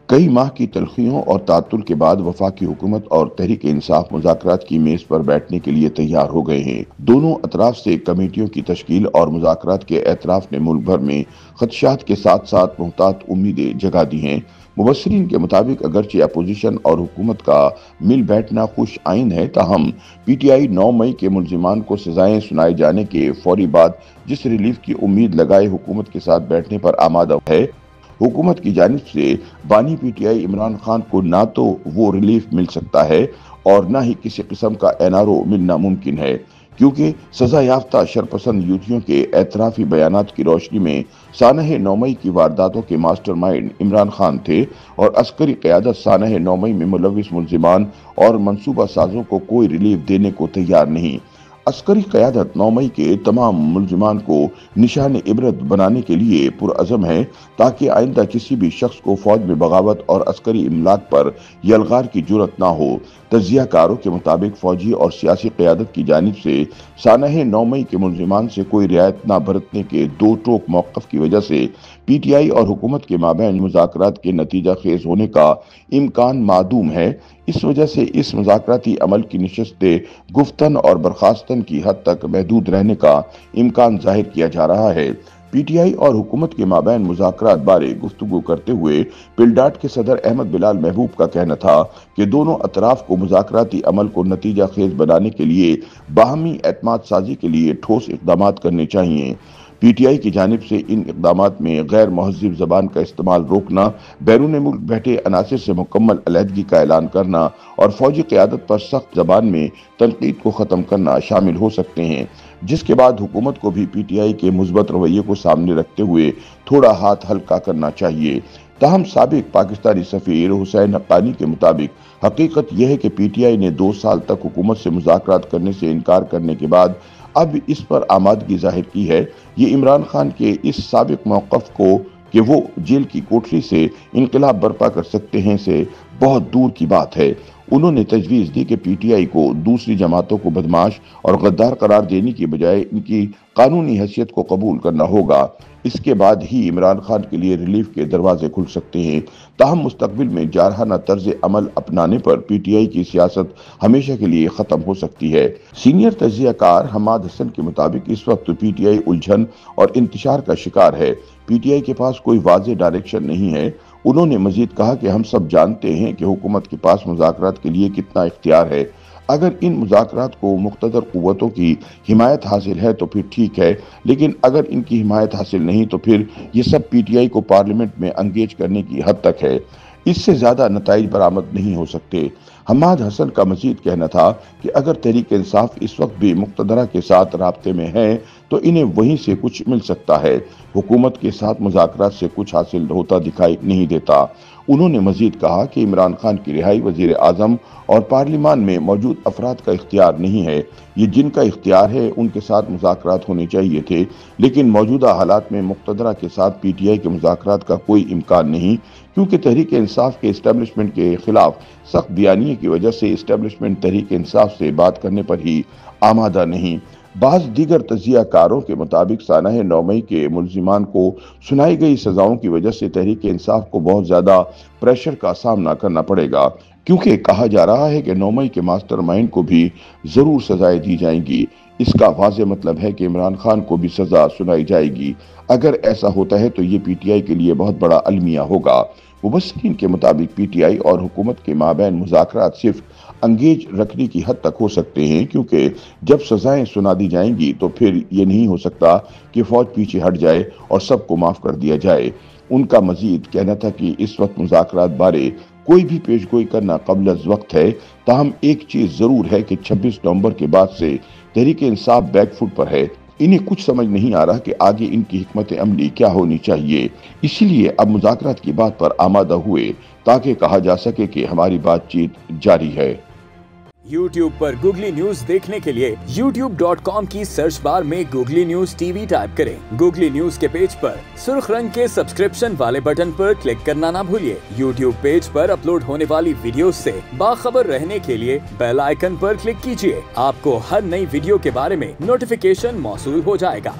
کئی ماہ کی تلخیوں اور تعطل کے بعد وفاقی حکومت اور تحریک انصاف مذاکرات کی میز پر بیٹھنے کے لیے تیار ہو گئے ہیں۔ دونوں اطراف سے کمیٹیوں کی تشکیل اور مذاکرات کے اعتراف نے ملک بھر میں خدشات کے ساتھ ساتھ محتاط امیدیں جگا دی ہیں۔ مبصرین کے مطابق اگرچہ اپوزیشن اور حکومت کا مل بیٹھنا خوش آئند ہے، تاہم پی ٹی آئی 9 مئی کے ملزمان کو سزائیں سنائے جانے کے فوری بعد جس ریلیف کی امید لگائے حکومت کے ساتھ بیٹھنے پر آمادہ ہے۔ حکومت کی جانب سے بانی P T I Imran Khan کو نہ تو وہ ریلیف مل سکتا ہے اور نہ ہی کسی قسم کا این آر او ملنا ممکن ہے، کیونکہ سزا یافتہ شرپسند یوتھیوں کے اعترافی بیانات کی روشنی میں سانحہ 9 مئی کی وارداتوں کے ماسٹر مائنڈ عمران خان تھے اور عسکری قیادت سانحہ 9 مئی میں ملوث ملزمان اور منصوبہ سازوں کو کوئی ریلیف دینے کو تیار نہیں۔ عسکری قیادت 9 مئی کے تمام ملزمان کو نشان عبرت بنانے کے لیے پرعزم ہے تاکہ آئندہ کسی بھی شخص کو فوج میں بغاوت اور عسکری املاک پر یلغار کی جرأت نہ ہو۔ تجزیہ کاروں کے مطابق فوجی اور سیاسی قیادت کی جانب سے سانحہ 9 مئی کے ملزمان سے کوئی رعایت نہ برتنے کے دو ٹوک موقف کی وجہ سے پی ٹی آئی اور حکومت کے مابین مذاکرات کے نتیجہ خیز ہونے کا امکان معدوم ہے۔ اس وجہ سے اس مذاکراتی عمل کی نشستیں گفتن اور برخاستن کی حد تک محدود رہنے کا امکان ظاہر کیا جا رہا ہے۔ پی ٹی آئی اور حکومت کے مابین مذاکرات بارے گفتگو کرتے ہوئے پلڈاٹ کے صدر احمد بلال محبوب کا کہنا تھا کہ دونوں اطراف کو مذاکراتی عمل کو نتیجہ خیز بنانے کے لیے باہمی اعتماد سازی کے لیے ٹھوس اقدامات کرنے چاہیے۔ پی ٹی آئی کی جانب سے ان اقدامات میں غیر مہذب زبان کا استعمال روکنا، بیرون ملک بیٹھے عناصر سے مکمل علیحدگی کا اعلان کرنا اور فوجی قیادت پر سخت زبان میں تنقید کو ختم کرنا شامل ہو سکتے ہیں، جس کے بعد حکومت کو بھی پی ٹی آئی کے مثبت رویے کو سامنے رکھتے ہوئے تھوڑا ہاتھ ہلکا کرنا چاہیے۔ تاہم سابق پاکستانی سفیر حسین حقانی کے مطابق حقیقت یہ ہے کہ پی ٹی آئی نے 2 سال تک حکومت سے مذاکرات کرنے سے انکار کرنے کے بعد اب اس پر آمادگی ظاہر کی ہے۔ یہ عمران خان کے اس سابق موقف کو کہ وہ جیل کی کوٹری سے انقلاب برپا کر سکتے ہیں سے بہت دور کی بات ہے۔ انہوں نے تجویز دی کہ پی ٹی آئی کو دوسری جماعتوں کو بدمعاش اور غدار قرار دینے کی بجائے ان کی قانونی حیثیت کو قبول کرنا ہوگا۔ اس کے بعد ہی عمران خان کے لیے ریلیف کے دروازے کھل سکتے ہیں۔ تاہم مستقبل میں جارحانہ طرز عمل اپنانے پر پی ٹی آئی کی سیاست ہمیشہ کے لیے ختم ہو سکتی ہے۔ سینئر تجزیہ کار حماد حسن کے مطابق اس وقت پی ٹی آئی الجھن اور انتشار کا شکار ہے۔ پی ٹی آئی کے پاس کوئی واضح ڈائریکشن نہیں ہے۔ انہوں نے مزید کہا کہ ہم سب جانتے ہیں کہ حکومت کے پاس مذاکرات کے لیے کتنا اختیار ہے۔ اگر ان مذاکرات کو مقتدر قوتوں کی حمایت حاصل ہے تو پھر ٹھیک ہے، لیکن اگر ان کی حمایت حاصل نہیں تو پھر یہ سب پی ٹی آئی کو پارلیمنٹ میں انگیج کرنے کی حد تک ہے۔ اس سے زیادہ نتائج برآمد نہیں ہو سکتے۔ حماد حسن کا مزید کہنا تھا کہ اگر تحریک انصاف اس وقت بھی مقتدرہ کے ساتھ رابطے میں ہے تو انہیں وہیں سے کچھ مل سکتا ہے۔ حکومت کے ساتھ مذاکرات سے کچھ حاصل ہوتا دکھائی نہیں دیتا۔ انہوں نے مزید کہا کہ عمران خان کی رہائی وزیر اعظم اور پارلیمان میں موجود افراد کا اختیار نہیں ہے۔ یہ جن کا اختیار ہے ان کے ساتھ مذاکرات ہونے چاہیے تھے، لیکن موجودہ حالات میں مقتدرہ کے ساتھ پی ٹی آئی کے مذاکرات کا کوئی امکان نہیں، کیونکہ تحریک انصاف کے اسٹیبلشمنٹ کے خلاف سخت بیانیے کی وجہ سے اسٹیبلشمنٹ تحریک انصاف سے بات کرنے پر ہی آمادہ نہیں۔ بعض دیگر تجزیہ کاروں کے مطابق سانحہ 9 مئی کے ملزمان کو سنائی گئی سزاؤں کی وجہ سے تحریک انصاف کو بہت زیادہ پریشر کا سامنا کرنا پڑے گا، کیونکہ کہا جا رہا ہے کہ 9 مئی کے ماسٹر مائنڈ کو بھی ضرور سزائیں دی جائیں گی۔ اس کا واضح مطلب ہے کہ عمران خان کو بھی سزا سنائی جائے گی۔ اگر ایسا ہوتا ہے تو یہ پی ٹی آئی کے لیے بہت بڑا المیہ ہوگا۔ مبصرین کے مطابق پی ٹی آئی اور حکومت کے مابین مذاکرات صرف انگیج رکھنے کی حد تک ہو سکتے ہیں، کیونکہ جب سزائیں سنا دی جائیں گی تو پھر یہ نہیں ہو سکتا کہ فوج پیچھے ہٹ جائے اور سب کو معاف کر دیا جائے۔ ان کا مزید کہنا تھا کہ اس وقت مذاکرات بارے کوئی بھی پیش گوئی کرنا قبل از وقت ہے۔ تاہم ایک چیز ضرور ہے کہ 26 نومبر کے بعد سے تحریک انصاف بیک فٹ پر ہے۔ انہیں کچھ سمجھ نہیں آ رہا کہ آگے ان کی حکمت عملی کیا ہونی چاہیے۔ اسی لیے اب مذاکرات کی بات پر آمادہ ہوئے تاکہ کہا جا سکے کہ ہماری بات چیت جاری ہے۔ یوٹیوب پر گوگلی نیوز دیکھنے کے لیے youtube.com کی سرچ بار میں googly news T V type کریں۔ گوگلی نیوز کے پیج پر سرخ رنگ کے سبسکرپشن والے بٹن پر کلک کرنا نہ بھولیے۔ یوٹیوب پیج پر اپلوڈ ہونے والی ویڈیوز سے باخبر رہنے کے لیے بیل آئیکن پر کلک کیجیے۔ آپ کو ہر نئی ویڈیو کے بارے میں نوٹیفیکیشن موصول ہو جائے گا۔